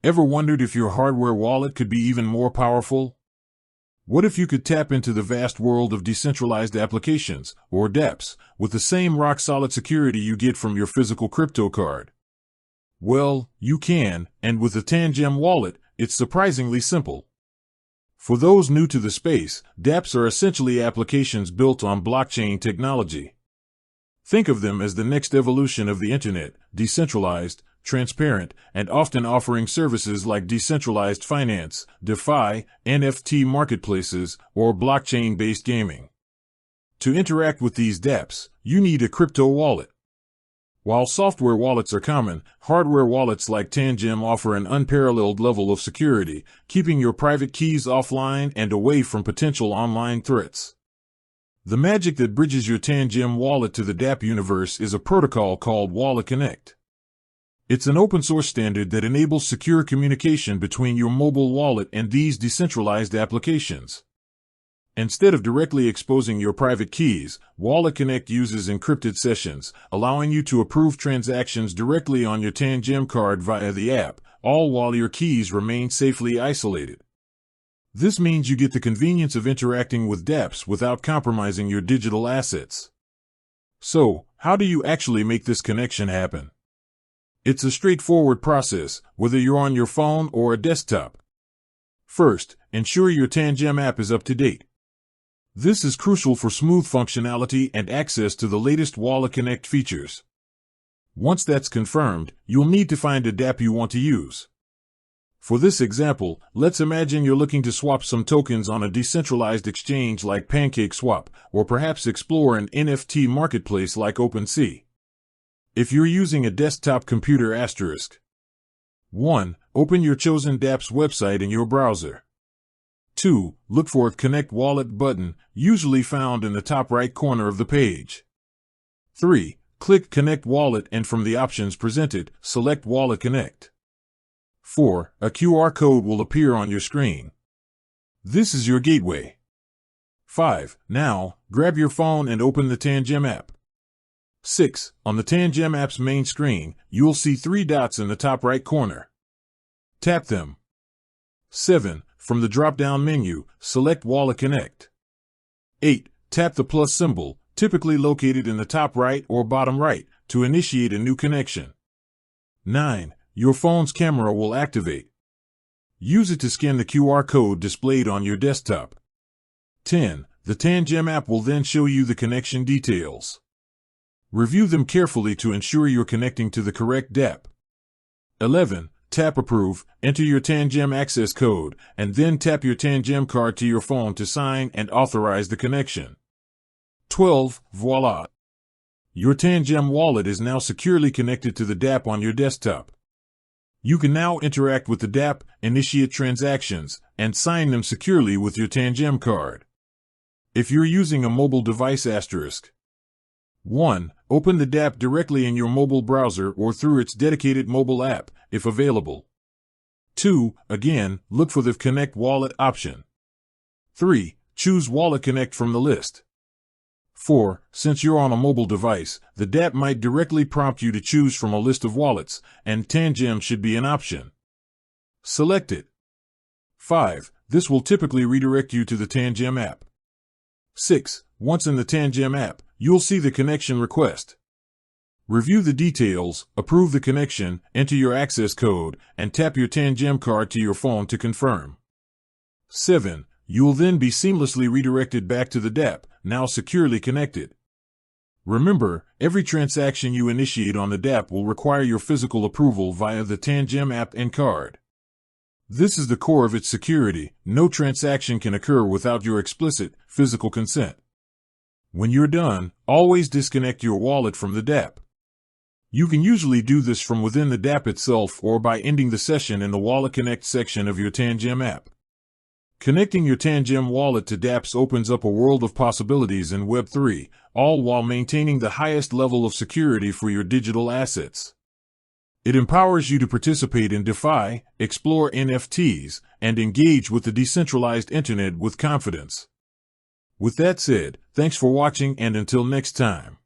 Ever wondered if your hardware wallet could be even more powerful? What if you could tap into the vast world of decentralized applications, or dapps, with the same rock-solid security you get from your physical crypto card? Well, you can, and with the Tangem wallet, it's surprisingly simple. For those new to the space, dapps are essentially applications built on blockchain technology. Think of them as the next evolution of the internet, decentralized, transparent, and often offering services like decentralized finance, DeFi, NFT marketplaces, or blockchain-based gaming. To interact with these dapps, you need a crypto wallet. While software wallets are common, hardware wallets like Tangem offer an unparalleled level of security, keeping your private keys offline and away from potential online threats. The magic that bridges your Tangem wallet to the dApp universe is a protocol called Wallet Connect. It's an open-source standard that enables secure communication between your mobile wallet and these decentralized applications. Instead of directly exposing your private keys, Wallet Connect uses encrypted sessions, allowing you to approve transactions directly on your Tangem card via the app, all while your keys remain safely isolated. This means you get the convenience of interacting with dapps without compromising your digital assets. So, how do you actually make this connection happen? It's a straightforward process, whether you're on your phone or a desktop. First, ensure your Tangem app is up to date. This is crucial for smooth functionality and access to the latest Wallet Connect features. Once that's confirmed, you'll need to find a dApp you want to use. For this example, let's imagine you're looking to swap some tokens on a decentralized exchange like PancakeSwap, or perhaps explore an NFT marketplace like OpenSea. If you're using a desktop computer, 1. Open your chosen dApp's website in your browser. 2. Look for the Connect Wallet button, usually found in the top right corner of the page. 3. Click Connect Wallet and from the options presented, select Wallet Connect. 4. A QR code will appear on your screen. This is your gateway. 5. Now, grab your phone and open the Tangem app. 6. On the Tangem app's main screen, you'll see 3 dots in the top right corner. Tap them. 7. From the drop-down menu, select Wallet Connect. 8. Tap the plus symbol, typically located in the top right or bottom right, to initiate a new connection. 9. Your phone's camera will activate. Use it to scan the QR code displayed on your desktop. 10. The Tangem app will then show you the connection details. Review them carefully to ensure you're connecting to the correct dApp. 11. Tap Approve, enter your Tangem access code, and then tap your Tangem card to your phone to sign and authorize the connection. 12. Voila! Your Tangem wallet is now securely connected to the dApp on your desktop. You can now interact with the dApp, initiate transactions, and sign them securely with your Tangem card. If you're using a mobile device, 1. Open the dApp directly in your mobile browser or through its dedicated mobile app, if available. 2. Again, look for the Connect Wallet option. 3. Choose Wallet Connect from the list. 4. Since you're on a mobile device, the dApp might directly prompt you to choose from a list of wallets, and Tangem should be an option. Select it. 5. This will typically redirect you to the Tangem app. 6. Once in the Tangem app, you'll see the connection request. Review the details, approve the connection, enter your access code, and tap your Tangem card to your phone to confirm. 7. You'll then be seamlessly redirected back to the dApp, now securely connected. Remember, every transaction you initiate on the dApp will require your physical approval via the Tangem app and card. This is the core of its security. No transaction can occur without your explicit, physical consent. When you're done, always disconnect your wallet from the dApp. You can usually do this from within the dApp itself or by ending the session in the Wallet Connect section of your Tangem app. Connecting your Tangem wallet to dApps opens up a world of possibilities in Web3, all while maintaining the highest level of security for your digital assets. It empowers you to participate in DeFi, explore NFTs, and engage with the decentralized internet with confidence. With that said, thanks for watching, and until next time.